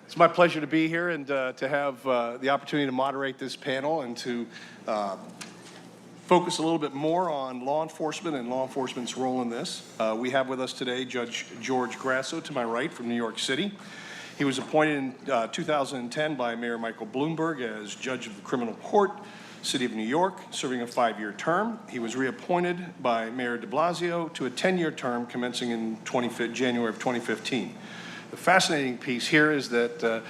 It's my pleasure to be here and to have the opportunity to moderate this panel and to focus a little bit more on law enforcement and law enforcement's role in this. We have with us today Judge George Grasso to my right from New York City. He was appointed in 2010 by Mayor Michael Bloomberg as Judge of the Criminal Court, City of New York, serving a 5-year term. He was reappointed by Mayor de Blasio to a 10-year term commencing in January of 2015. The fascinating piece here is that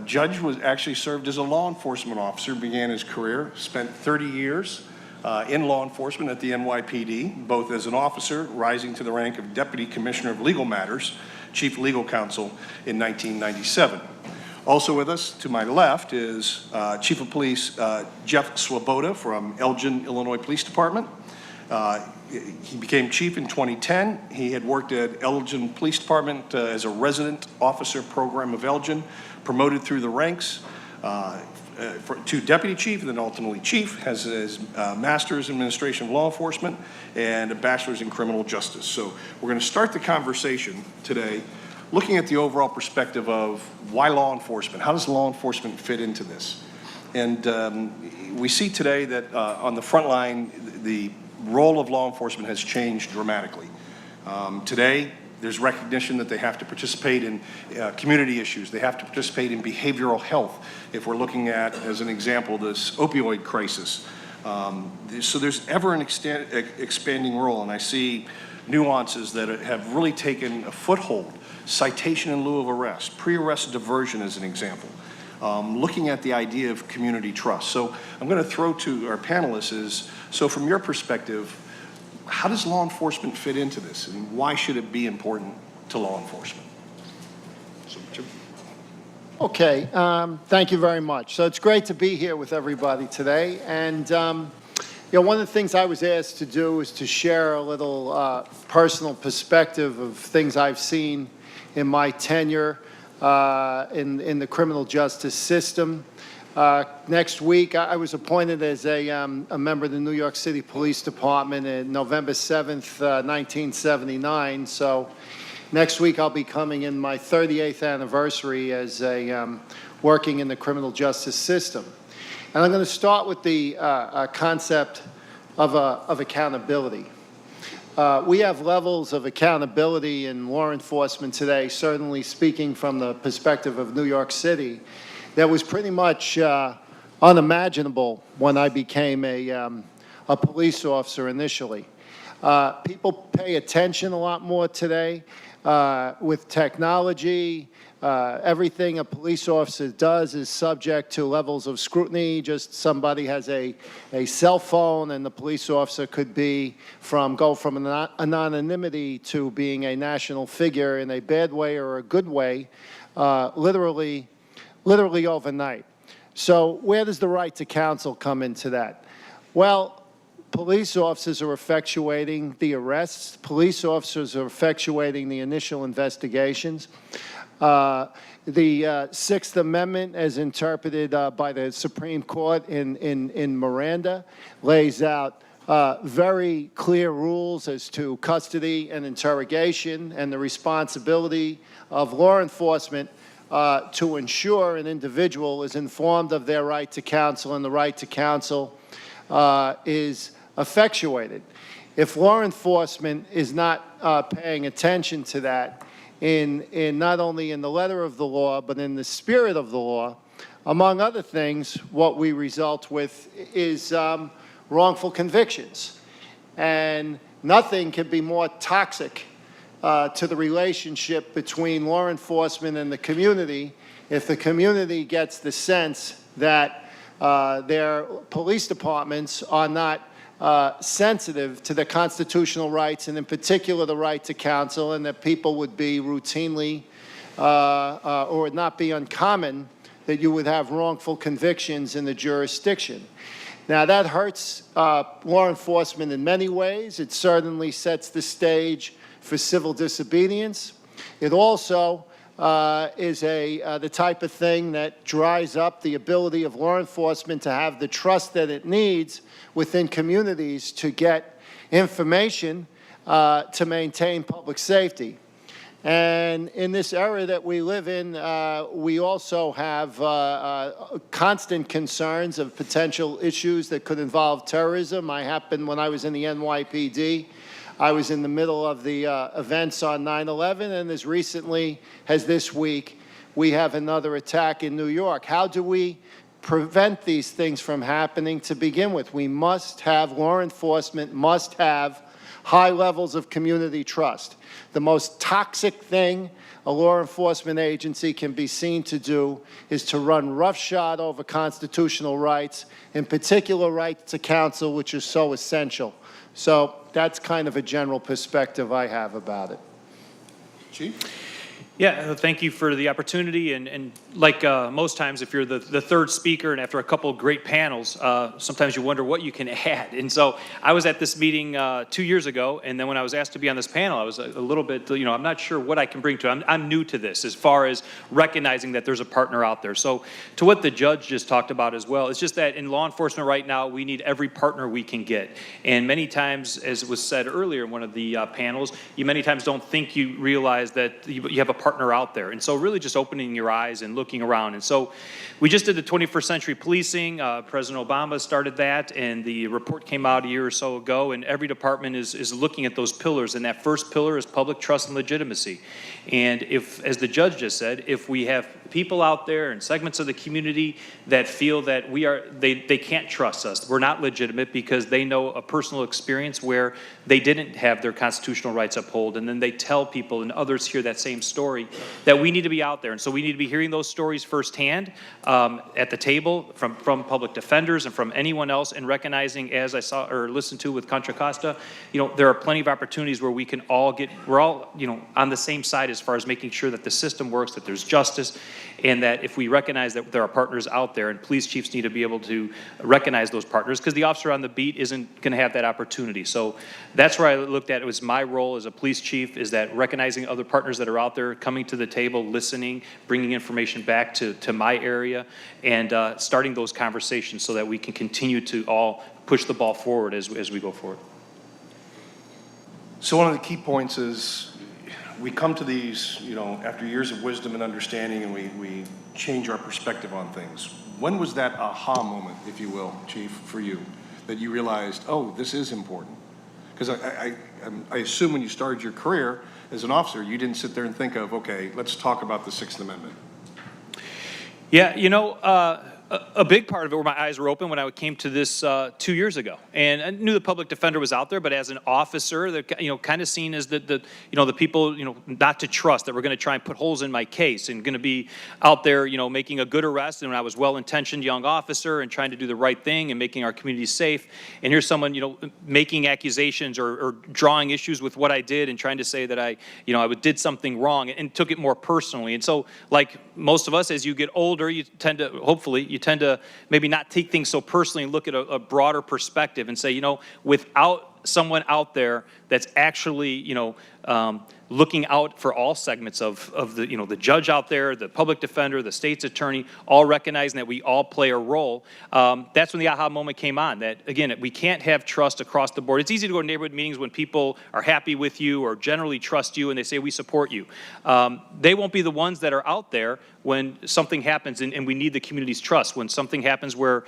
Judge was actually served as a law enforcement officer, began his career, spent 30 years in law enforcement at the NYPD, both as an officer, rising to the rank of Deputy Commissioner of Legal Matters, Chief Legal Counsel in 1997. Also with us to my left is Chief of Police Jeff Swoboda from Elgin, Illinois Police Department. He became chief in 2010. He had worked at Elgin Police Department as a resident officer program of Elgin, promoted through the ranks to deputy chief and then ultimately chief, has his master's in administration of law enforcement and a bachelor's in criminal justice. So we're going to start the conversation today looking at the overall perspective of why law enforcement, how does law enforcement fit into this? And we see today that on the front line, the role of law enforcement has changed dramatically. Today, there's recognition that they have to participate in community issues. They have to participate in behavioral health. If we're looking at, as an example, this opioid crisis. So there's ever an expanding role, and I see nuances that have really taken a foothold. Citation in lieu of arrest, pre-arrest diversion as an example. Looking at the idea of community trust. So I'm going to throw to our panelists is, so from your perspective, how does law enforcement fit into this, and why should it be important to law enforcement? So, Jim. Okay, thank you very much. So it's great to be here with everybody today. And one of the things I was asked to do is to share a little personal perspective of things I've seen in my tenure in the criminal justice system. Next week, I was appointed as a member of the New York City Police Department on November 7th, 1979. So next week, I'll be coming in my 38th anniversary as working in the criminal justice system. And I'm going to start with the concept of accountability. We have levels of accountability in law enforcement today, certainly speaking from the perspective of New York City, that was pretty much unimaginable when I became a police officer initially. People pay attention a lot more today with technology. Everything a police officer does is subject to levels of scrutiny. Just somebody has a cell phone and the police officer could go from anonymity to being a national figure in a bad way or a good way, literally overnight. So where does the right to counsel come into that? Well, police officers are effectuating the arrests. Police officers are effectuating the initial investigations. The Sixth Amendment, as interpreted by the Supreme Court in Miranda, lays out very clear rules as to custody and interrogation and the responsibility of law enforcement to ensure an individual is informed of their right to counsel, and the right to counsel is effectuated. If law enforcement is not paying attention to that, in not only in the letter of the law, but in the spirit of the law, among other things, what we result with is wrongful convictions. And nothing can be more toxic to the relationship between law enforcement and the community if the community gets the sense that their police departments are not sensitive to the constitutional rights, and in particular the right to counsel, and that people would be routinely or would not be uncommon that you would have wrongful convictions in the jurisdiction. Now that hurts law enforcement in many ways. It certainly sets the stage for civil disobedience. It also is the type of thing that dries up the ability of law enforcement to have the trust that it needs within communities to get information to maintain public safety. And in this era that we live in, we also have constant concerns of potential issues that could involve terrorism. When I was in the NYPD, I was in the middle of the events on 9/11, and as recently as this week, we have another attack in New York. How do we prevent these things from happening to begin with? We must have, law enforcement must have high levels of community trust. The most toxic thing a law enforcement agency can be seen to do is to run roughshod over constitutional rights, in particular right to counsel, which is so essential. So that's kind of a general perspective I have about it. Chief? Yeah, thank you for the opportunity. And like most times, if you're the third speaker and after a couple of great panels, sometimes you wonder what you can add. And so I was at this meeting 2 years ago, and then when I was asked to be on this panel, I was a little bit, I'm not sure what I can bring to it. I'm new to this as far as recognizing that there's a partner out there. So to what the judge just talked about as well, it's just that in law enforcement right now, we need every partner we can get. And many times, as was said earlier in one of the panels, you many times don't think you realize that you have a partner out there. And so really just opening your eyes and looking around. And so we just did the 21st century policing. President Obama started that, and the report came out a year or so ago, and every department is looking at those pillars. And that first pillar is public trust and legitimacy. And if, as the judge just said, if we have people out there and segments of the community that feel that they can't trust us, we're not legitimate because they know a personal experience where they didn't have their constitutional rights upheld, and then they tell people and others hear that same story, that we need to be out there. And so we need to be hearing those stories firsthand at the table from public defenders and from anyone else, and recognizing, as I saw or listened to with Contra Costa, there are plenty of opportunities where we're all on the same side as far as making sure that the system works, that there's justice, and that if we recognize that there are partners out there, and police chiefs need to be able to recognize those partners, because the officer on the beat isn't going to have that opportunity. So that's where I looked at it was my role as a police chief, is that recognizing other partners that are out there, coming to the table, listening, bringing information back to my area, and starting those conversations so that we can continue to all push the ball forward as we go forward. So one of the key points is we come to these, after years of wisdom and understanding, and we change our perspective on things. When was that aha moment, if you will, Chief, for you, that you realized, oh, this is important? Because I assume when you started your career as an officer, you didn't sit there and think of, okay, let's talk about the Sixth Amendment. Yeah, a big part of it where my eyes were open when I came to this 2 years ago, and I knew the public defender was out there, but as an officer, they're kind of seen as the people not to trust, that we're going to try and put holes in my case and going to be out there making a good arrest. And when I was well-intentioned young officer and trying to do the right thing and making our community safe, and here's someone making accusations or drawing issues with what I did and trying to say that I did something wrong, and took it more personally. And so, like most of us, as you get older, you tend to maybe not take things so personally and look at a broader perspective and say, without someone out there that's actually, looking out for all segments of the judge out there, the public defender, the state's attorney, all recognizing that we all play a role. That's when the aha moment came on, that, again, we can't have trust across the board. It's easy to go to neighborhood meetings when people are happy with you or generally trust you and they say, we support you. They won't be the ones that are out there when something happens and we need the community's trust, when something happens where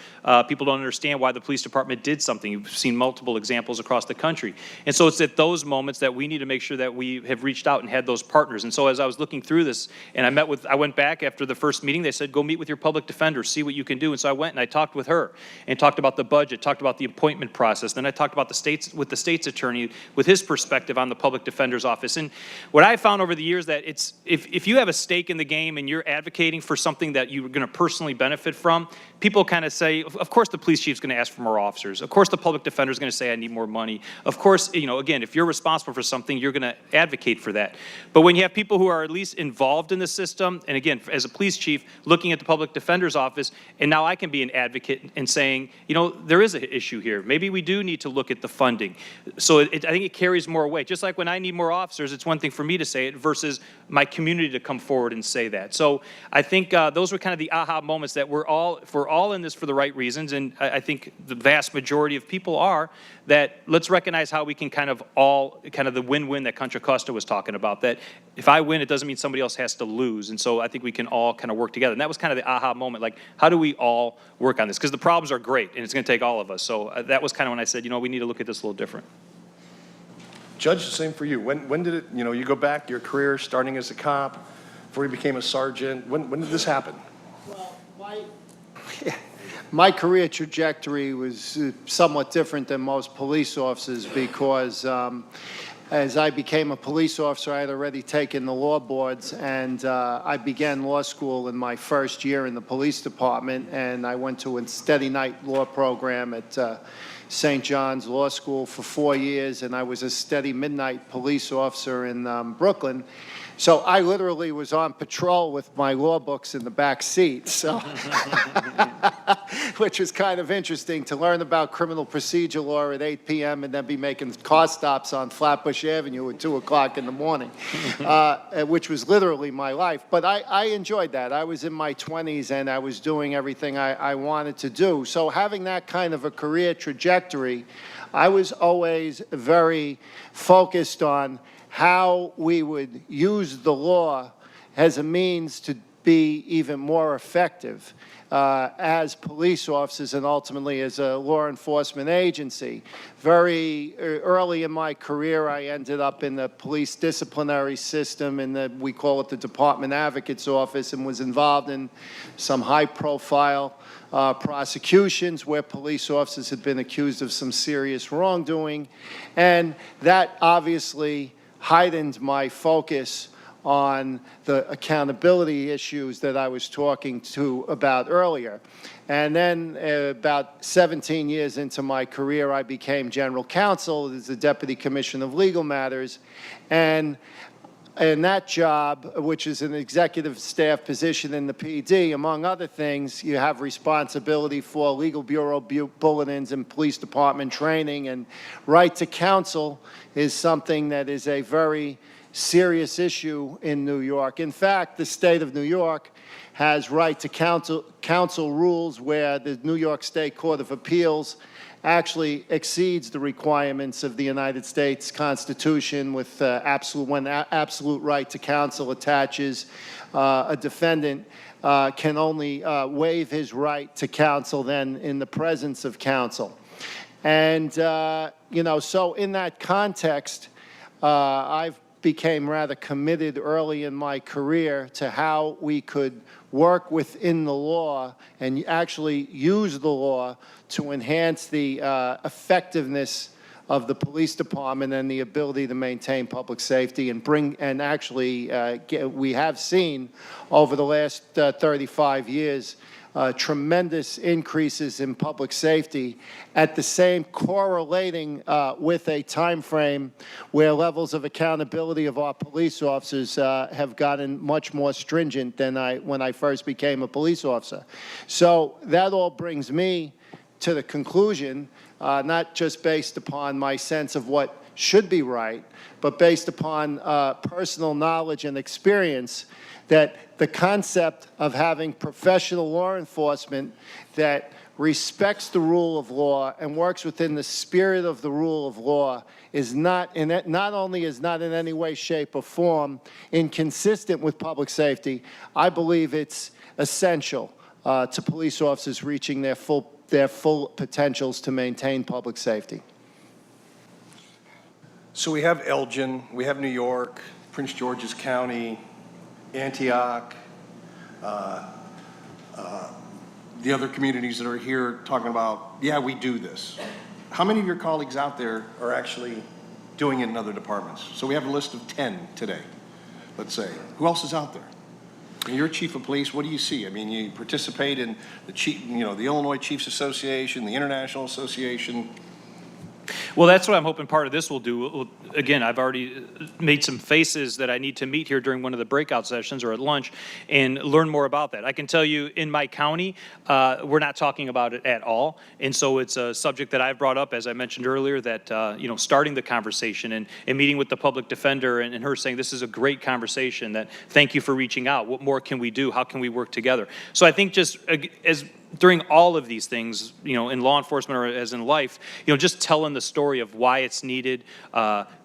people don't understand why the police department did something. You've seen multiple examples across the country. And so it's at those moments that we need to make sure that we have reached out and had those partners. And so as I was looking through this, and I went back after the first meeting, they said, go meet with your public defender, see what you can do. And so I went and I talked with her and talked about the budget, talked about the appointment process. Then I talked about the state's attorney with his perspective on the public defender's office. And what I found over the years that if you have a stake in the game and you're advocating for something that you're going to personally benefit from, people kind of say, of course the police chief's going to ask for more officers. Of course the public defender's going to say, I need more money. Of course, again, if you're responsible for something, you're going to advocate for that. But when you have people who are at least involved in the system, and again, as a police chief, looking at the public defender's office, and now I can be an advocate and saying, there is an issue here. Maybe we do need to look at the funding. So I think it carries more weight. Just like when I need more officers, it's one thing for me to say it versus my community to come forward and say that. So I think those were kind of the aha moments that we're all in this for the right reasons, and I think the vast majority of people are, that let's recognize how we can kind of the win-win that Contra Costa was talking about, that if I win, it doesn't mean somebody else has to lose. And so I think we can all kind of work together. And that was kind of the aha moment, like, how do we all work on this? Because the problems are great, and it's going to take all of us. So that was kind of when I said, we need to look at this a little different. Judge, the same for you. When did it, you go back, your career starting as a cop, before you became a sergeant, when did this happen? Well, my career trajectory was somewhat different than most police officers because as I became a police officer, I had already taken the law boards, and I began law school in my first year in the police department, and I went to a steady night law program at St. John's Law School for 4 years, and I was a steady midnight police officer in Brooklyn. So I literally was on patrol with my law books in the back seat, so which was kind of interesting to learn about criminal procedure law at 8 p.m. and then be making car stops on Flatbush Avenue at 2 o'clock in the morning, which was literally my life. But I enjoyed that. I was in my 20s and I was doing everything I wanted to do. So having that kind of a career trajectory, I was always very focused on how we would use the law as a means to be even more effective as police officers and ultimately as a law enforcement agency. Very early in my career, I ended up in the police disciplinary system we call it the Department Advocate's Office, and was involved in some high-profile prosecutions where police officers had been accused of some serious wrongdoing. And that obviously heightened my focus on the accountability issues that I was talking about earlier. And then about 17 years into my career, I became general counsel as the Deputy Commissioner of Legal Matters. And in that job, which is an executive staff position in the PD, among other things, you have responsibility for legal bureau bulletins and police department training, and right to counsel is something that is a very serious issue in New York. In fact, the state of New York has right to counsel rules where the New York State Court of Appeals actually exceeds the requirements of the United States Constitution with when absolute right to counsel attaches. A defendant can only waive his right to counsel then in the presence of counsel. And, so in that context, I've became rather committed early in my career to how we could work within the law and actually use the law to enhance the effectiveness of the police department and the ability to maintain public safety and we have seen over the last 35 years tremendous increases in public safety, at the same correlating with a time frame where levels of accountability of our police officers have gotten much more stringent than when I first became a police officer. So that all brings me to the conclusion, not just based upon my sense of what should be right, but based upon personal knowledge and experience, that the concept of having professional law enforcement that respects the rule of law and works within the spirit of the rule of law is not only is not in any way, shape, or form inconsistent with public safety, I believe it's essential to police officers reaching their full potentials to maintain public safety. So we have Elgin, we have New York, Prince George's County, Antioch, the other communities that are here talking about, yeah, we do this. How many of your colleagues out there are actually doing it in other departments? So we have a list of 10 today, let's say. Who else is out there? And you're chief of police, what do you see? I mean, you participate in the Illinois Chiefs Association, the International Association. Well, that's what I'm hoping part of this will do. Again, I've already made some faces that I need to meet here during one of the breakout sessions or at lunch and learn more about that. I can tell you in my county, we're not talking about it at all. And so it's a subject that I've brought up, as I mentioned earlier, that, starting the conversation and meeting with the public defender and her saying, this is a great conversation, that thank you for reaching out. What more can we do? How can we work together? So I think just as during all of these things, in law enforcement or as in life, just telling the story of why it's needed,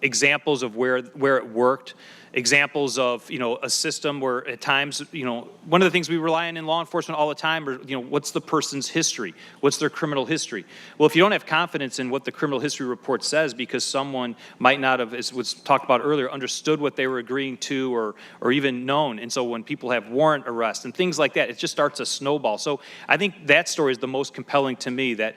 examples of where it worked, examples of, a system where at times, one of the things we rely on in law enforcement all the time are, what's the person's history? What's their criminal history? Well, if you don't have confidence in what the criminal history report says because someone might not have, as was talked about earlier, understood what they were agreeing to or even known. And so when people have warrant arrests and things like that, it just starts a snowball. So I think that story is the most compelling to me, that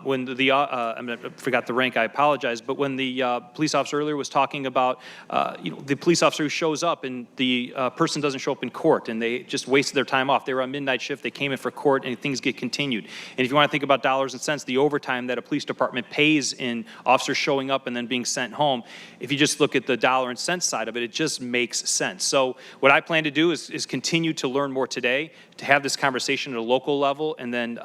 when I forgot the rank, I apologize, but when the police officer earlier was talking about, the police officer who shows up and the person doesn't show up in court and they just wasted their time off. They were on midnight shift, they came in for court, and things get continued. And if you want to think about dollars and cents, the overtime that a police department pays in officers showing up and then being sent home, if you just look at the dollar and cents side of it, it just makes sense. So what I plan to do is continue to learn more today, to have this conversation at a local level, and then,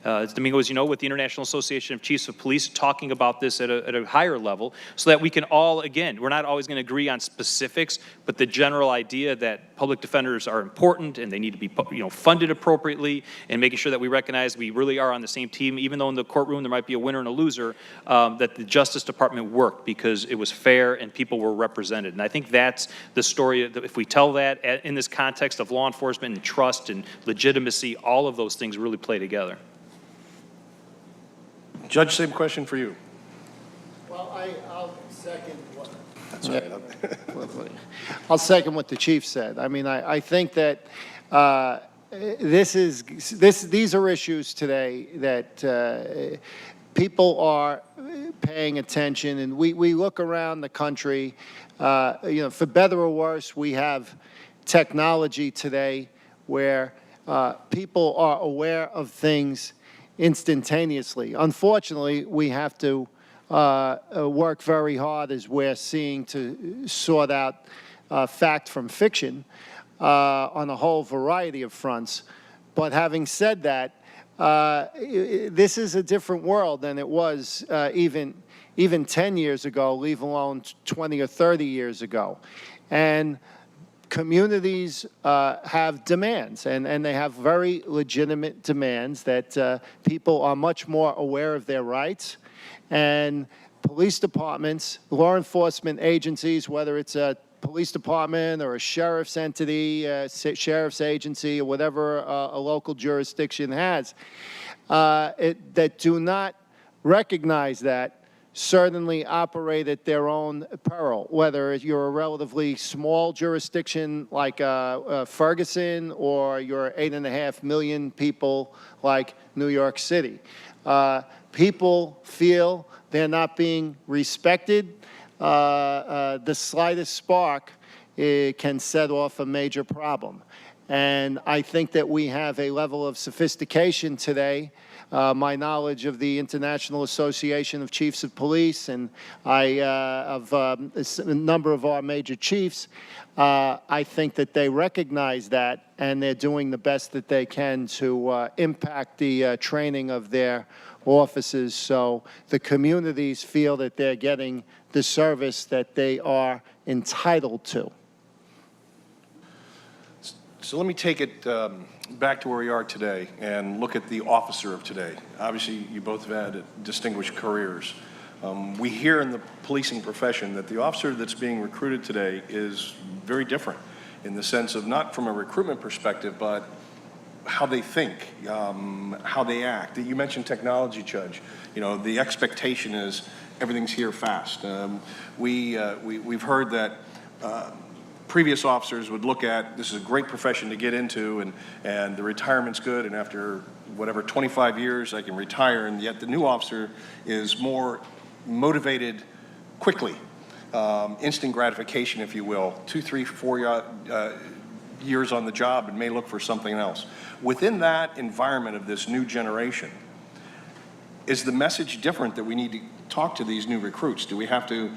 as Domingo, as you know, with the International Association of Chiefs of Police, talking about this at a higher level, so that we can all, again, we're not always going to agree on specifics, but the general idea that public defenders are important and they need to be, funded appropriately, and making sure that we recognize we really are on the same team, even though in the courtroom there might be a winner and a loser, that the Justice Department worked because it was fair and people were represented. And I think that's the story. If we tell that in this context of law enforcement and trust and legitimacy, all of those things really play together. Judge, same question for you. Well, I'll second what... That's right. I'll second what the chief said. I mean, I think that these are issues today that people are paying attention, and we look around the country, for better or worse, we have technology today where people are aware of things instantaneously. Unfortunately, we have to work very hard, as we're seeing, to sort out fact from fiction on a whole variety of fronts. But having said that, this is a different world than it was even 10 years ago, leave alone 20 or 30 years ago. And communities have demands, and they have very legitimate demands that people are much more aware of their rights. And police departments, law enforcement agencies, whether it's a police department or a sheriff's entity, sheriff's agency, or whatever a local jurisdiction has, that do not recognize that, certainly operate at their own peril, whether you're a relatively small jurisdiction like Ferguson, or you're 8.5 million people like New York City. People feel they're not being respected. The slightest spark can set off a major problem. And I think that we have a level of sophistication today. My knowledge of the International Association of Chiefs of Police and of a number of our major chiefs, I think that they recognize that, and they're doing the best that they can to impact the training of their officers, so the communities feel that they're getting the service that they are entitled to. So let me take it back to where we are today and look at the officer of today. Obviously, you both have had distinguished careers. We hear in the policing profession that the officer that's being recruited today is very different in the sense of not from a recruitment perspective, but how they think, how they act. You mentioned technology, Judge. The expectation is everything's here fast. We've heard that previous officers would look at, this is a great profession to get into, and the retirement's good, and after whatever 25 years I can retire, and yet the new officer is more motivated quickly, instant gratification, if you will, 2, 3, 4 years on the job, and may look for something else. Within that environment of this new generation, is the message different that we need to talk to these new recruits? Do we have to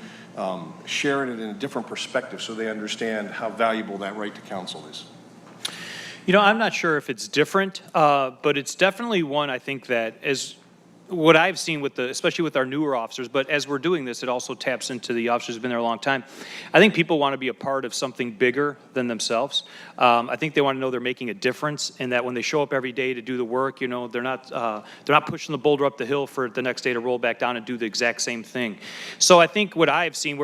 share it in a different perspective so they understand how valuable that right to counsel is? I'm not sure if it's different, but it's definitely one I think that as what I've seen with especially with our newer officers, but as we're doing this, it also taps into the officers who've been there a long time. I think people want to be a part of something bigger than themselves. I think they want to know they're making a difference, and that when they show up every day to do the work, they're not pushing the boulder up the hill for the next day to roll back down and do the exact same thing. So I think what I've seen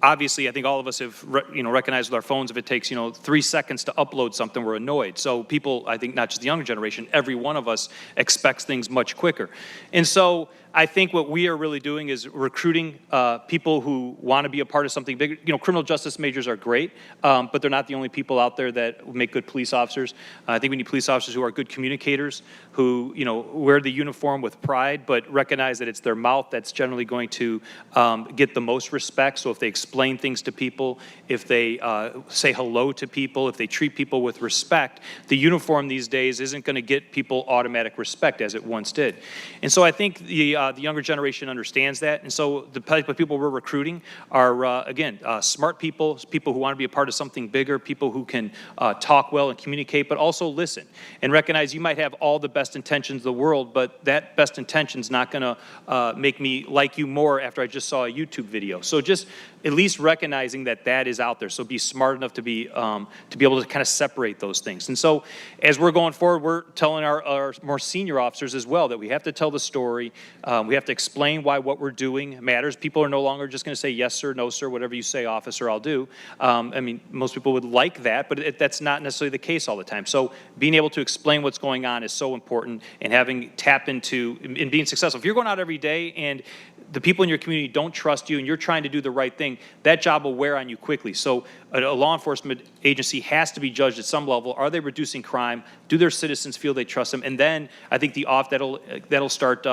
obviously, I think all of us have, recognized with our phones, if it takes, 3 seconds to upload something, we're annoyed. So people, I think not just the younger generation, every one of us expects things much quicker. And so I think what we are really doing is recruiting people who want to be a part of something bigger. Criminal justice majors are great, but they're not the only people out there that make good police officers. I think we need police officers who are good communicators, who, wear the uniform with pride, but recognize that it's their mouth that's generally going to get the most respect. So if they explain things to people, if they say hello to people, if they treat people with respect, the uniform these days isn't going to get people automatic respect as it once did. And so I think the younger generation understands that. And so the type of people we're recruiting are, again, smart people, people who want to be a part of something bigger, people who can talk well and communicate, but also listen and recognize you might have all the best intentions of the world, but that best intention is not going to make me like you more after I just saw a YouTube video. So just at least recognizing that is out there. So be smart enough to be able to kind of separate those things. And so as we're going forward, we're telling our more senior officers as well that we have to tell the story. We have to explain why what we're doing matters. People are no longer just going to say yes sir, no sir, whatever you say, officer, I'll do. I mean, most people would like that, but that's not necessarily the case all the time. So being able to explain what's going on is so important, and having tap into and being successful. If you're going out every day and the people in your community don't trust you and you're trying to do the right thing, that job will wear on you quickly. So a law enforcement agency has to be judged at some level. Are they reducing crime? Do their citizens feel they trust them? And then I think that'll start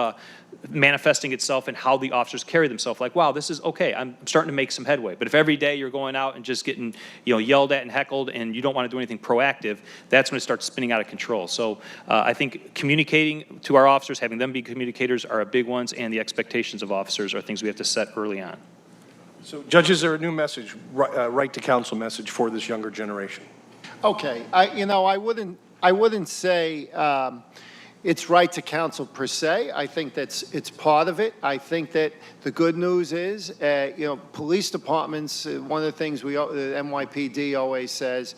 manifesting itself in how the officers carry themselves. Like, wow, this is okay. I'm starting to make some headway. But if every day you're going out and just getting yelled at and heckled and you don't want to do anything proactive, that's when it starts spinning out of control. So I think communicating to our officers, having them be communicators are a big ones, and the expectations of officers are things we have to set early on. So, Judge, is there a new message, right to counsel message for this younger generation? Okay, I wouldn't say it's right to counsel per se. I think it's part of it. I think that the good news is, police departments, one of the things the NYPD always says,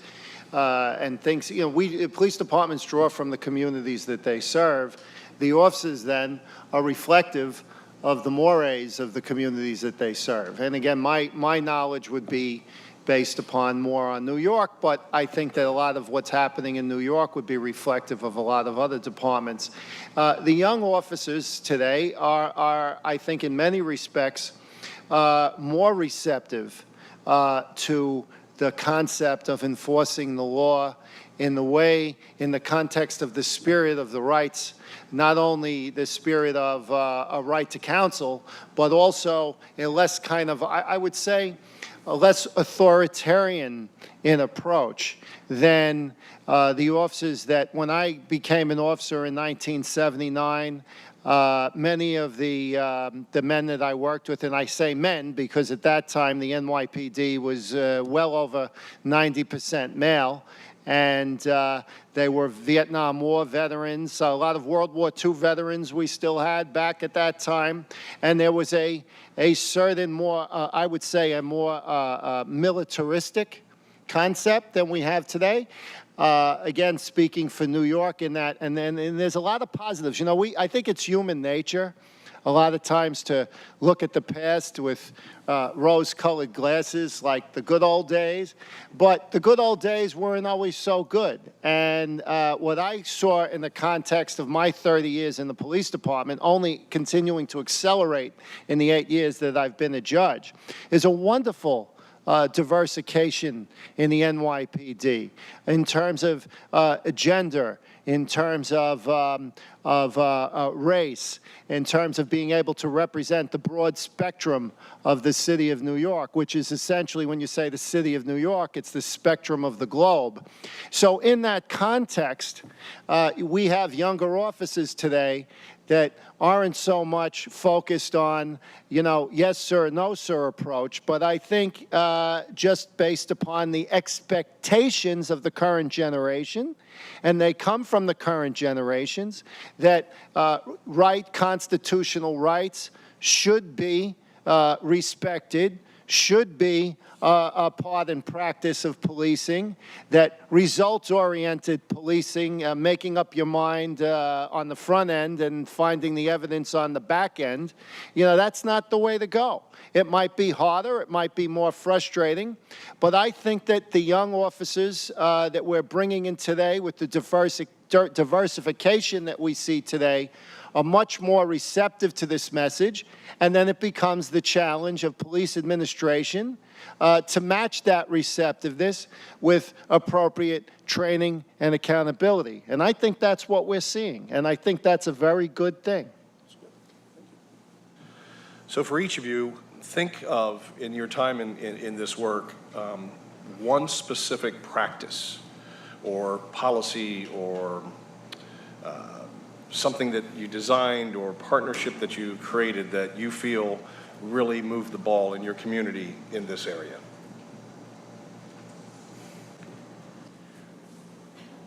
and thinks, police departments draw from the communities that they serve. The officers then are reflective of the mores of the communities that they serve. And again, my knowledge would be based upon more on New York, but I think that a lot of what's happening in New York would be reflective of a lot of other departments. The young officers today are, I think, in many respects, more receptive to the concept of enforcing the law in the context of the spirit of the rights, not only the spirit of a right to counsel, but also a less kind of, I would say, a less authoritarian in approach than the officers that, when I became an officer in 1979, many of the men that I worked with, and I say men because at that time the NYPD was well over 90% male, and they were Vietnam War veterans, a lot of World War II veterans we still had back at that time, and there was a certain more, I would say, a more militaristic concept than we have today. Again, speaking for New York in that, and there's a lot of positives. I think it's human nature a lot of times to look at the past with rose-colored glasses, like the good old days. But the good old days weren't always so good. And what I saw in the context of my 30 years in the police department, only continuing to accelerate in the 8 years that I've been a judge, is a wonderful diversification in the NYPD in terms of gender, in terms of race, in terms of being able to represent the broad spectrum of the city of New York, which is essentially, when you say the city of New York, it's the spectrum of the globe. So in that context, we have younger officers today that aren't so much focused on, yes, sir, no, sir approach, but I think just based upon the expectations of the current generation, and they come from the current generations, that constitutional rights should be respected, should be a part and practice of policing, that results-oriented policing, making up your mind on the front end and finding the evidence on the back end, that's not the way to go. It might be harder, it might be more frustrating, but I think that the young officers that we're bringing in today with the diversification that we see today are much more receptive to this message, and then it becomes the challenge of police administration to match that receptiveness with appropriate training and accountability. And I think that's what we're seeing, and I think that's a very good thing. So for each of you, think of, in your time in this work, one specific practice or policy or something that you designed or partnership that you created that you feel really moved the ball in your community in this area.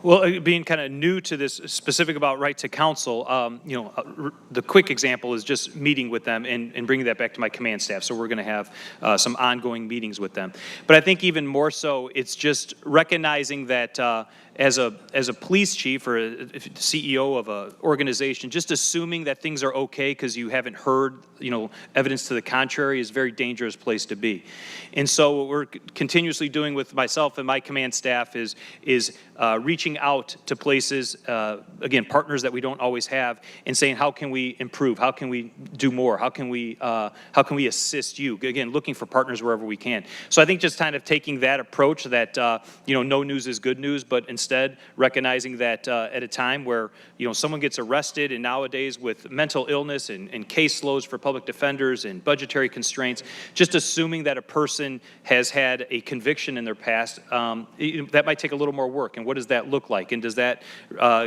Well, being kind of new to this, specific about right to counsel, the quick example is just meeting with them and bringing that back to my command staff. So we're going to have some ongoing meetings with them. But I think even more so, it's just recognizing that as a police chief or a CEO of an organization, just assuming that things are okay because you haven't heard, evidence to the contrary is a very dangerous place to be. And so what we're continuously doing with myself and my command staff is reaching out to places, again, partners that we don't always have, and saying, how can we improve? How can we do more? How can we assist you? Again, looking for partners wherever we can. So I think just kind of taking that approach that, no news is good news, but instead recognizing that at a time where, someone gets arrested, and nowadays with mental illness and caseloads for public defenders and budgetary constraints, just assuming that a person has had a conviction in their past, that might take a little more work. And what does that look like? And does that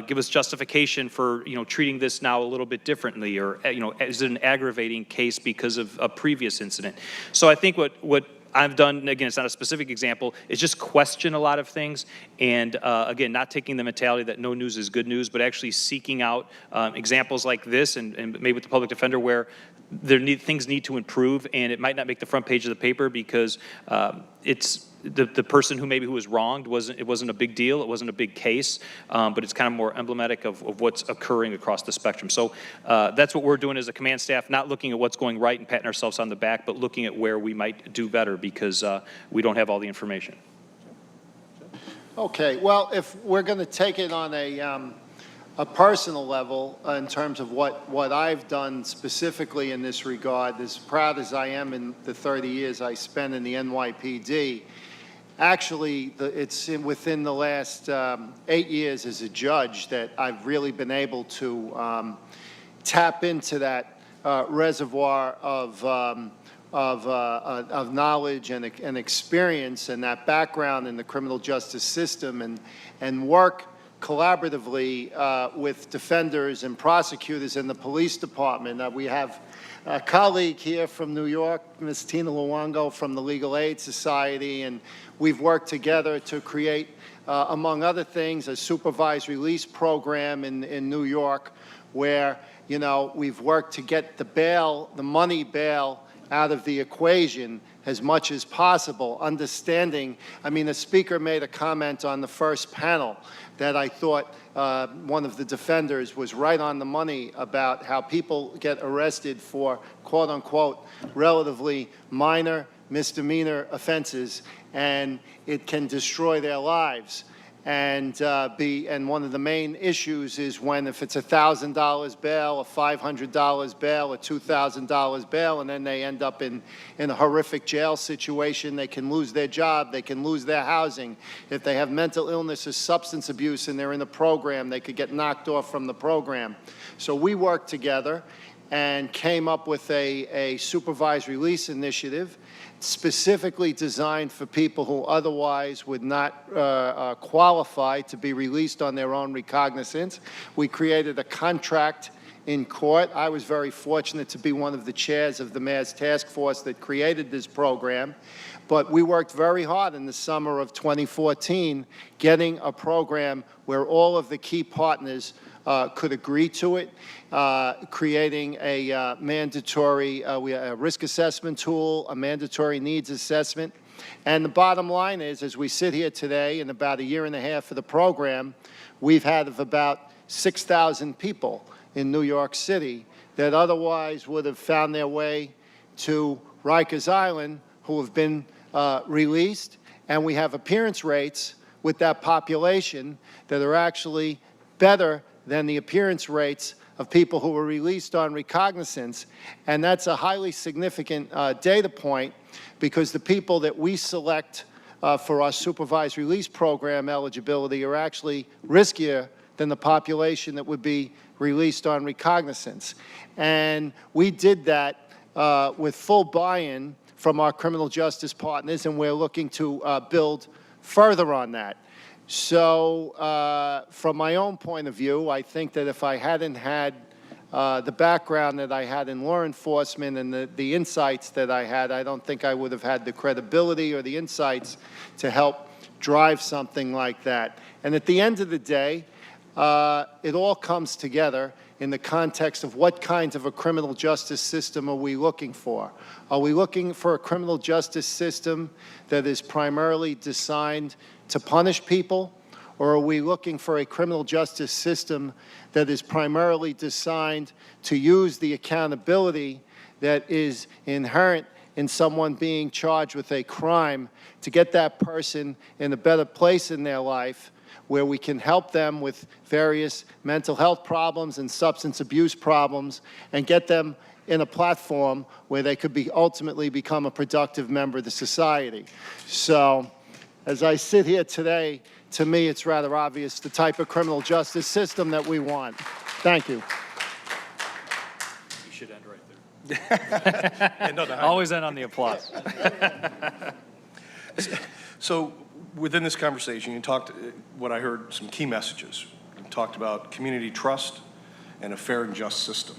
give us justification for, treating this now a little bit differently? Or, is it an aggravating case because of a previous incident? So I think what I've done, again, it's not a specific example, is just question a lot of things, and again, not taking the mentality that no news is good news, but actually seeking out examples like this, and maybe with the public defender where things need to improve, and it might not make the front page of the paper because it's the person who was wronged wasn't a big deal, it wasn't a big case, but it's kind of more emblematic of what's occurring across the spectrum. So that's what we're doing as a command staff, not looking at what's going right and patting ourselves on the back, but looking at where we might do better because we don't have all the information. Okay, well, if we're going to take it on a personal level in terms of what I've done specifically in this regard, as proud as I am in the 30 years I spent in the NYPD, actually, it's within the last 8 years as a judge that I've really been able to tap into that reservoir of knowledge and experience and that background in the criminal justice system and work collaboratively with defenders and prosecutors in the police department. We have a colleague here from New York, Ms. Tina Luongo from the Legal Aid Society, and we've worked together to create, among other things, a supervised release program in New York where, we've worked to get the money bail out of the equation as much as possible, understanding, the speaker made a comment on the first panel that I thought one of the defenders was right on the money about how people get arrested for, quote unquote, relatively minor misdemeanor offenses, and it can destroy their lives. And one of the main issues is when if it's $1,000 bail, a $500 bail, a $2,000 bail, and then they end up in a horrific jail situation, they can lose their job, they can lose their housing. If they have mental illness or substance abuse and they're in the program, they could get knocked off from the program. So we worked together and came up with a supervised release initiative specifically designed for people who otherwise would not qualify to be released on their own recognizance. We created a contract in court. I was very fortunate to be one of the chairs of the mayor's task force that created this program. But we worked very hard in the summer of 2014 getting a program where all of the key partners could agree to it, creating a mandatory a risk assessment tool, a mandatory needs assessment. And the bottom line is, as we sit here today, in about a year and a half of the program, we've had of about 6,000 people in New York City that otherwise would have found their way to Rikers Island who have been released. And we have appearance rates with that population that are actually better than the appearance rates of people who were released on recognizance. And that's a highly significant data point, because the people that we select for our supervised release program eligibility are actually riskier than the population that would be released on recognizance. And we did that with full buy-in from our criminal justice partners, and we're looking to build further on that. So from my own point of view, I think that if I hadn't had the background that I had in law enforcement and the insights that I had, I don't think I would have had the credibility or the insights to help drive something like that. And at the end of the day, it all comes together in the context of what kinds of a criminal justice system are we looking for? Are we looking for a criminal justice system that is primarily designed to punish people? Or are we looking for a criminal justice system that is primarily designed to use the accountability that is inherent in someone being charged with a crime to get that person in a better place in their life, where we can help them with various mental health problems and substance abuse problems, and get them in a platform where they could ultimately become a productive member of the society? So, as I sit here today, to me, it's rather obvious the type of criminal justice system that we want. Thank you. You should end right there. Always end on the applause. So within this conversation, you talked, what I heard, some key messages. You talked about community trust and a fair and just system.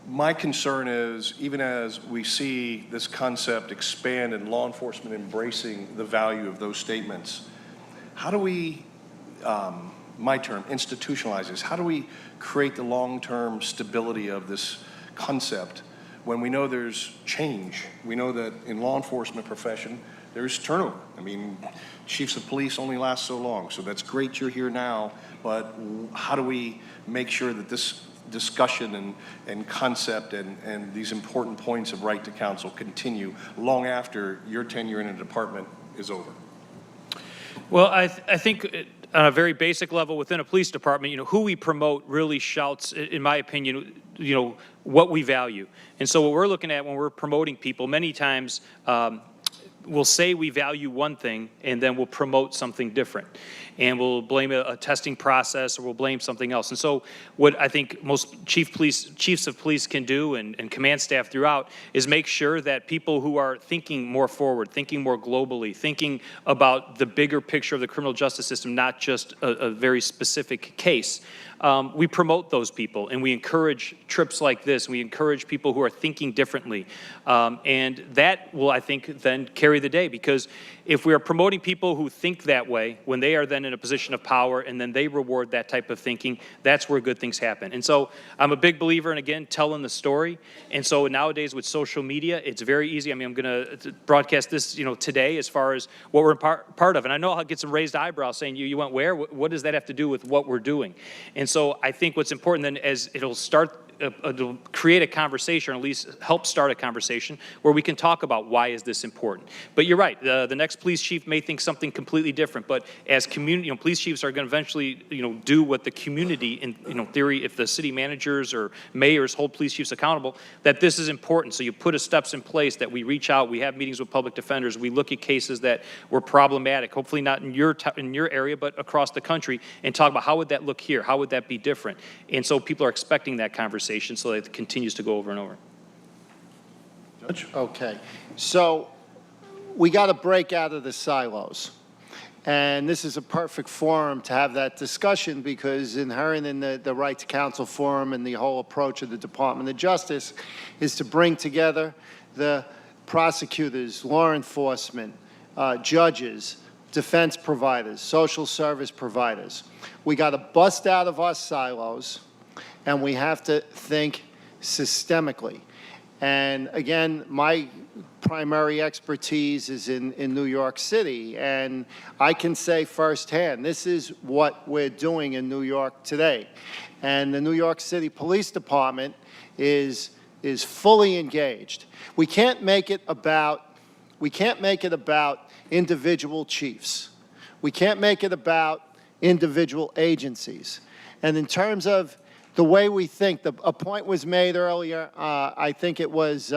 My concern is, even as we see this concept expand and law enforcement embracing the value of those statements, how do we, my term, institutionalize this? How do we create the long-term stability of this concept when we know there's change? We know that in law enforcement profession, there's turnover. I mean, chiefs of police only last so long, so that's great you're here now, but how do we make sure that this discussion and concept and these important points of right to counsel continue long after your tenure in a department is over? Well, I think on a very basic level within a police department, who we promote really shouts, in my opinion, what we value. And so what we're looking at when we're promoting people, many times we'll say we value one thing and then we'll promote something different. And we'll blame a testing process, or we'll blame something else. And so what I think most chiefs of police can do, and command staff throughout, is make sure that people who are thinking more forward, thinking more globally, thinking about the bigger picture of the criminal justice system, not just a very specific case, we promote those people, and we encourage trips like this. We encourage people who are thinking differently. And that will, I think, then carry the day, because if we are promoting people who think that way, when they are then in a position of power and then they reward that type of thinking, that's where good things happen. And so I'm a big believer in, again, telling the story. And so nowadays with social media, it's very easy. I mean, I'm going to broadcast this, today, as far as what we're part of. And I know I'll get some raised eyebrows saying, you went where? What does that have to do with what we're doing? And so I think what's important then, as it'll start, it'll create a conversation, or at least help start a conversation where we can talk about why is this important. But you're right, the next police chief may think something completely different, but as community, police chiefs are going to eventually, do what the community, in theory, if the city managers or mayors hold police chiefs accountable, that this is important. So you put steps in place, that we reach out, we have meetings with public defenders, we look at cases that were problematic, hopefully not in your area, but across the country, and talk about how would that look here, how would that be different. And so people are expecting that conversation, so that it continues to go over and over. Judge? Okay. So we got to break out of the silos. And this is a perfect forum to have that discussion, because inherent in the Right to Counsel Forum and the whole approach of the Department of Justice is to bring together the prosecutors, law enforcement, judges, defense providers, social service providers. We got to bust out of our silos, and we have to think systemically. And again, my primary expertise is in New York City, and I can say firsthand, this is what we're doing in New York today. And the New York City Police Department is fully engaged. We can't make it about individual chiefs. We can't make it about individual agencies. And in terms of the way we think, a point was made earlier, I think it was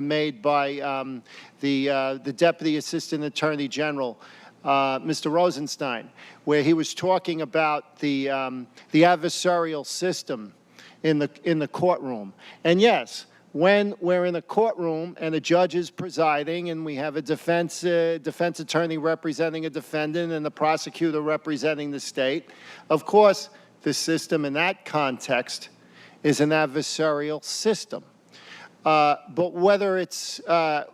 made by the Deputy Assistant Attorney General, Mr. Rosenstein, where he was talking about the adversarial system in the courtroom. And yes, when we're in a courtroom and a judge is presiding and we have a defense attorney representing a defendant and the prosecutor representing the state, of course, the system in that context is an adversarial system. But whether it's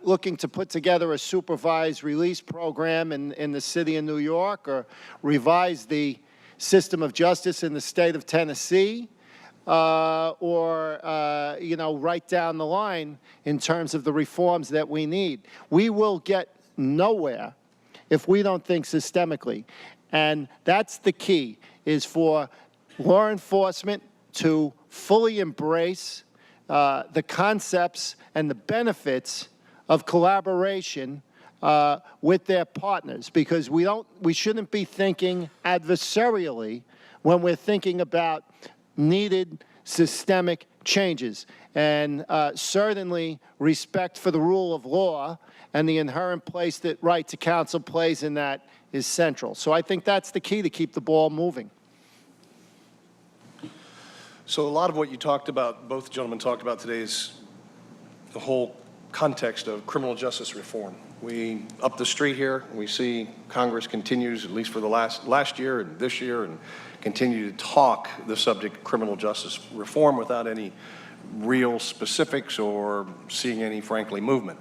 looking to put together a supervised release program in the city of New York, or revise the system of justice in the state of Tennessee, or right down the line in terms of the reforms that we need, we will get nowhere if we don't think systemically. And that's the key, is for law enforcement to fully embrace the concepts and the benefits of collaboration with their partners, because we shouldn't be thinking adversarially when we're thinking about needed systemic changes. And certainly respect for the rule of law and the inherent place that right to counsel plays in that is central. So I think that's the key to keep the ball moving. So a lot of what you talked about, both gentlemen talked about today, is the whole context of criminal justice reform. We, up the street here, we see Congress continues, at least for the last year and this year, and continue to talk the subject of criminal justice reform without any real specifics or seeing any, frankly, movement.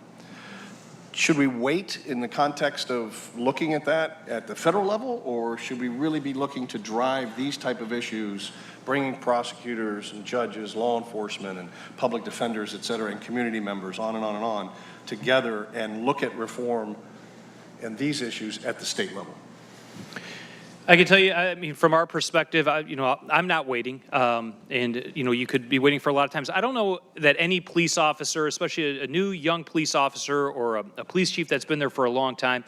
Should we wait in the context of looking at that at the federal level, or should we really be looking to drive these type of issues, bringing prosecutors and judges, law enforcement and public defenders, et cetera, and community members, on and on and on, together and look at reform and these issues at the state level? I can tell you, I mean, from our perspective, I'm not waiting, and you could be waiting for a lot of times. I don't know that any police officer, especially a new young police officer or a police chief that's been there for a long time,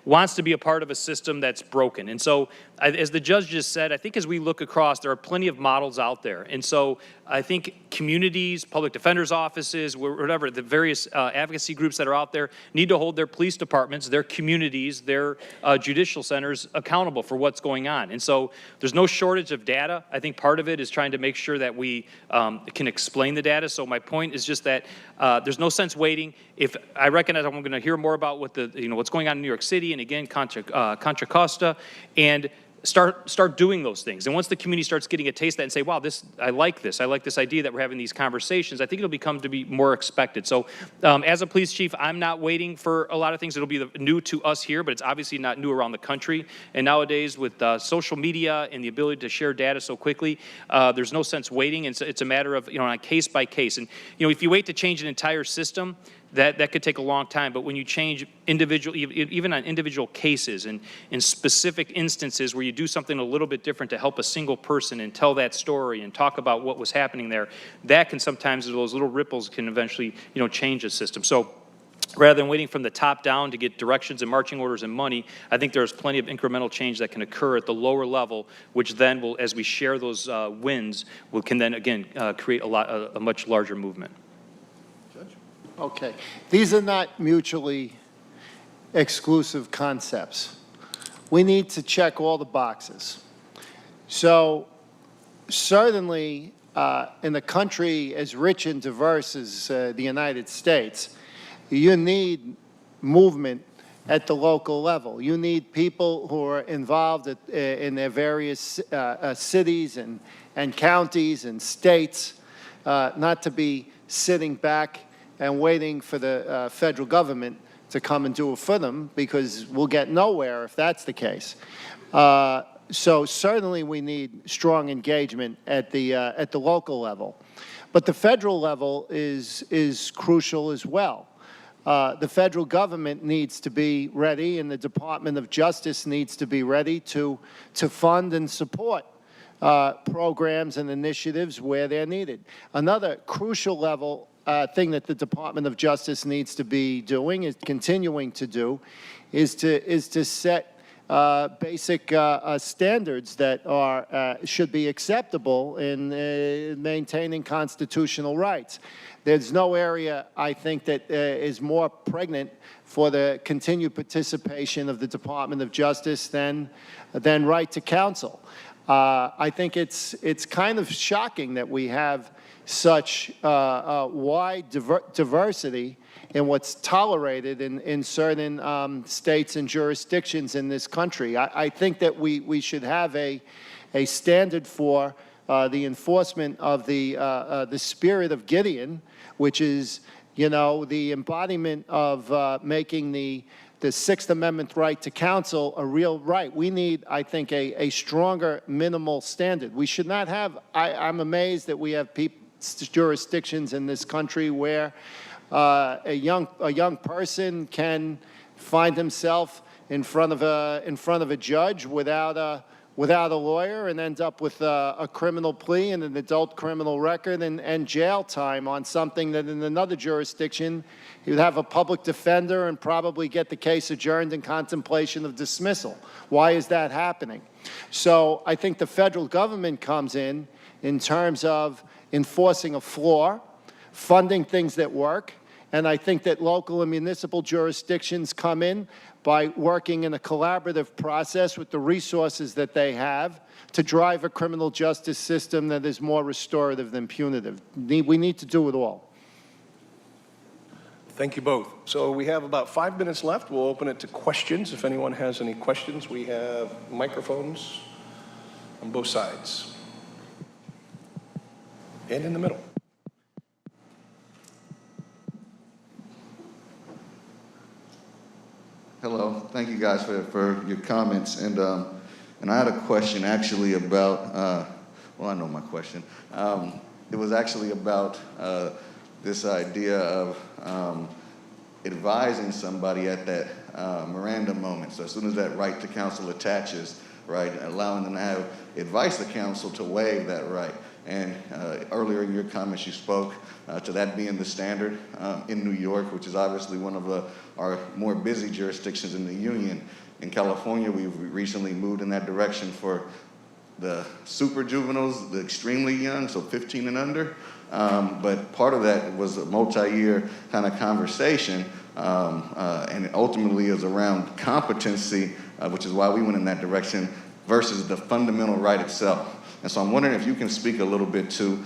wants to be a part of a system that's broken. And so, as the judge just said, I think as we look across, there are plenty of models out there. And so I think communities, public defenders' offices, whatever, the various advocacy groups that are out there need to hold their police departments, their communities, their judicial centers accountable for what's going on. And so there's no shortage of data. I think part of it is trying to make sure that we can explain the data. So my point is just that there's no sense waiting. If I recognize I'm going to hear more about what what's going on in New York City, and again, Contra Costa, and start doing those things. And once the community starts getting a taste of that and say, wow, I like this idea that we're having these conversations, I think it'll become to be more expected. So as a police chief, I'm not waiting for a lot of things. It'll be new to us here, but it's obviously not new around the country. And nowadays with social media and the ability to share data so quickly, there's no sense waiting. And so it's a matter of, on a case by case. And, if you wait to change an entire system, that could take a long time. But when you change even on individual cases and in specific instances where you do something a little bit different to help a single person and tell that story and talk about what was happening there, that can sometimes, those little ripples can eventually, change a system. So rather than waiting from the top down to get directions and marching orders and money, I think there's plenty of incremental change that can occur at the lower level, which then will, as we share those wins, can then again create a much larger movement. Okay. These are not mutually exclusive concepts. We need to check all the boxes. So certainly in a country as rich and diverse as the United States, you need movement at the local level. You need people who are involved in their various cities and counties and states, not to be sitting back and waiting for the federal government to come and do it for them, because we'll get nowhere if that's the case. So certainly we need strong engagement at the local level. But the federal level is crucial as well. The federal government needs to be ready, and the Department of Justice needs to be ready to fund and support programs and initiatives where they're needed. Another crucial level thing that the Department of Justice needs to be doing, is continuing to do, is to set basic standards that should be acceptable in maintaining constitutional rights. There's no area, I think, that is more pregnant for the continued participation of the Department of Justice than right to counsel. I think it's kind of shocking that we have such wide diversity in what's tolerated in certain states and jurisdictions in this country. I think that we should have a standard for the enforcement of the spirit of Gideon, which is, you know, the embodiment of making the Sixth Amendment right to counsel a real right. We need, I think, a stronger minimal standard. We should not have, I'm amazed that we have jurisdictions in this country where a young person can find himself in front of a judge without a lawyer and end up with a criminal plea and an adult criminal record and jail time on something that in another jurisdiction he would have a public defender and probably get the case adjourned in contemplation of dismissal. Why is that happening? So I think the federal government comes in terms of enforcing a floor, funding things that work, and I think that local and municipal jurisdictions come in by working in a collaborative process with the resources that they have to drive a criminal justice system that is more restorative than punitive. We need to do it all. Thank you both. So we have about 5 minutes left. We'll open it to questions. If anyone has any questions, we have microphones on both sides and in the middle. Hello, thank you guys for your comments, and I had a question actually about, well, I know my question. It was actually about this idea of advising somebody at that Miranda moment. So as soon as that right to counsel attaches, right, allowing them to have advice to counsel to waive that right. And earlier in your comments, you spoke to that being the standard in New York, which is obviously one of our more busy jurisdictions in the union. In California, we've recently moved in that direction for the super juveniles, the extremely young, so 15 and under. But part of that was a multi-year kind of conversation, and it ultimately is around competency, which is why we went in that direction, versus the fundamental right itself. And so I'm wondering if you can speak a little bit to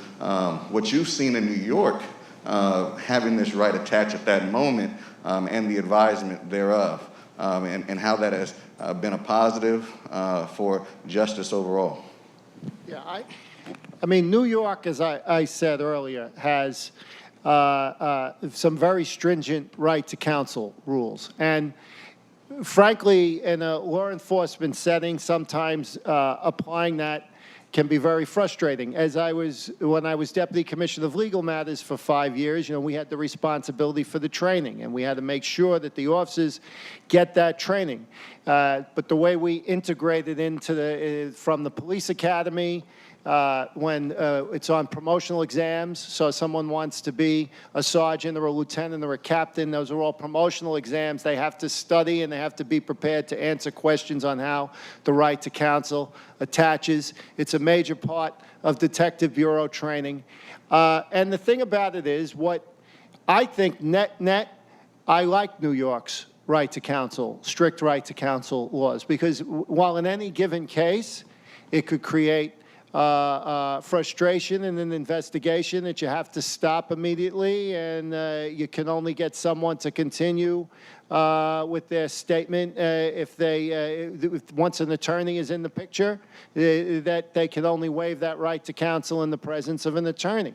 what you've seen in New York, having this right attached at that moment, and the advisement thereof, and how that has been a positive for justice overall. Yeah, I mean, New York, as I said earlier, has some very stringent right to counsel rules. And frankly, in a law enforcement setting, sometimes applying that can be very frustrating. When I was Deputy Commissioner of Legal Matters for 5 years, you know, we had the responsibility for the training, and we had to make sure that the officers get that training. But the way we integrated into from the police academy, when it's on promotional exams, so someone wants to be a sergeant or a lieutenant or a captain, those are all promotional exams. They have to study and they have to be prepared to answer questions on how the right to counsel attaches. It's a major part of Detective Bureau training. And the thing about it is, what I think net, I like New York's right to counsel, strict right to counsel laws, because while in any given case, it could create frustration in an investigation that you have to stop immediately, and you can only get someone to continue with their statement if once an attorney is in the picture, that they can only waive that right to counsel in the presence of an attorney.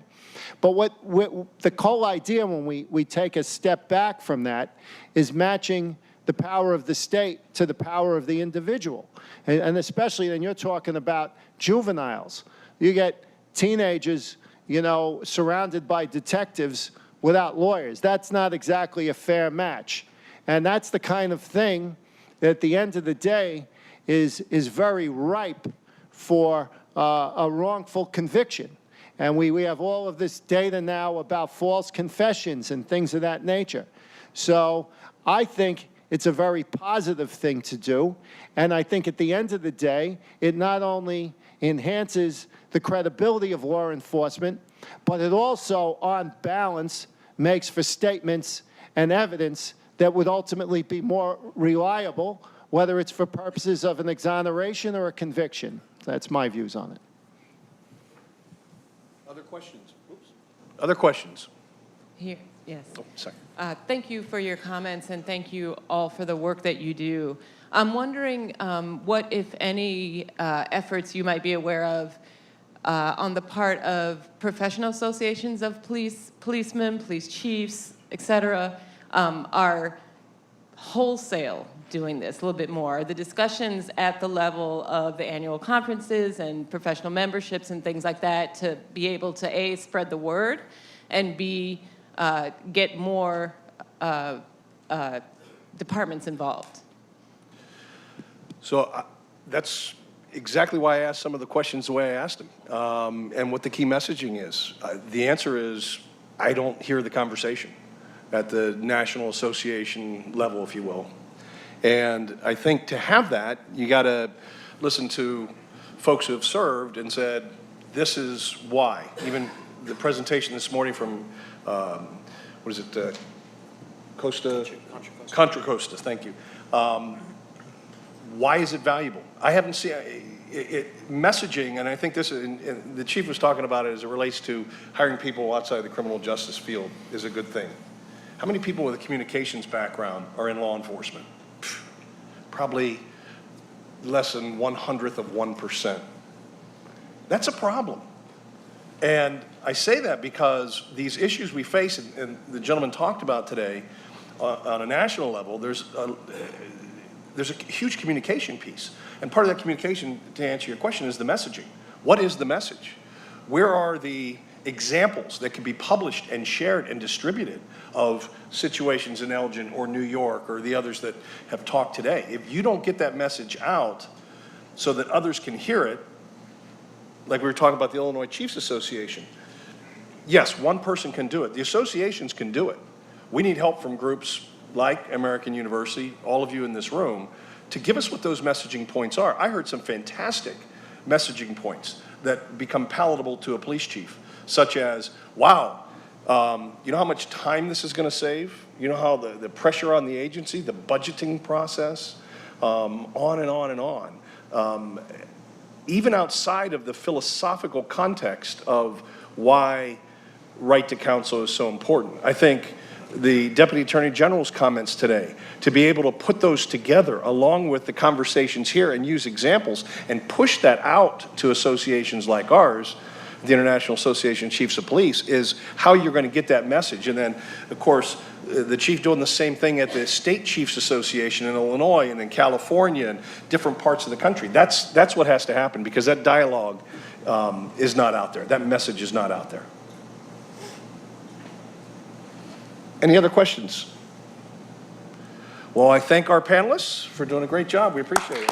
But the whole idea when we take a step back from that is matching the power of the state to the power of the individual. And especially when you're talking about juveniles. You get teenagers, you know, surrounded by detectives without lawyers. That's not exactly a fair match. And that's the kind of thing that at the end of the day is very ripe for a wrongful conviction. And we have all of this data now about false confessions and things of that nature. So I think it's a very positive thing to do. And I think at the end of the day, it not only enhances the credibility of law enforcement, but it also, on balance, makes for statements and evidence that would ultimately be more reliable, whether it's for purposes of an exoneration or a conviction. That's my views on it. Other questions? Oops. Other questions? Here, yes. Oh, sorry. Thank you for your comments, and thank you all for the work that you do. I'm wondering what, if any, efforts you might be aware of on the part of professional associations of policemen, police chiefs, et cetera, are wholesale doing this a little bit more. The discussions at the level of the annual conferences and professional memberships and things like that to be able to, A, spread the word, and B, get more departments involved. So that's exactly why I asked some of the questions the way I asked them, and what the key messaging is. The answer is I don't hear the conversation at the National Association level, if you will. And I think to have that, you got to listen to folks who have served and said, this is why. Even the presentation this morning from, what is it, Contra Costa, thank you. Why is it valuable? I haven't seen messaging, and I think this, and the chief was talking about it as it relates to hiring people outside the criminal justice field is a good thing. How many people with a communications background are in law enforcement? Probably less than 1/100th of 1%. That's a problem. And I say that because these issues we face, and the gentleman talked about today, on a national level, there's a huge communication piece. And part of that communication, to answer your question, is the messaging. What is the message? Where are the examples that can be published and shared and distributed of situations in Elgin or New York or the others that have talked today? If you don't get that message out so that others can hear it, like we were talking about the Illinois Chiefs Association, yes, one person can do it. The associations can do it. We need help from groups like American University, all of you in this room, to give us what those messaging points are. I heard some fantastic messaging points that become palatable to a police chief, such as, wow, you know how much time this is going to save? You know how the pressure on the agency, the budgeting process, on and on and on. Even outside of the philosophical context of why right to counsel is so important. I think the Deputy Attorney General's comments today, to be able to put those together along with the conversations here and use examples and push that out to associations like ours, the International Association of Chiefs of Police, is how you're going to get that message. And then, of course, the chief doing the same thing at the State Chiefs Association in Illinois and in California and different parts of the country. That's what has to happen, because that dialogue is not out there. That message is not out there. Any other questions? Well, I thank our panelists for doing a great job. We appreciate it.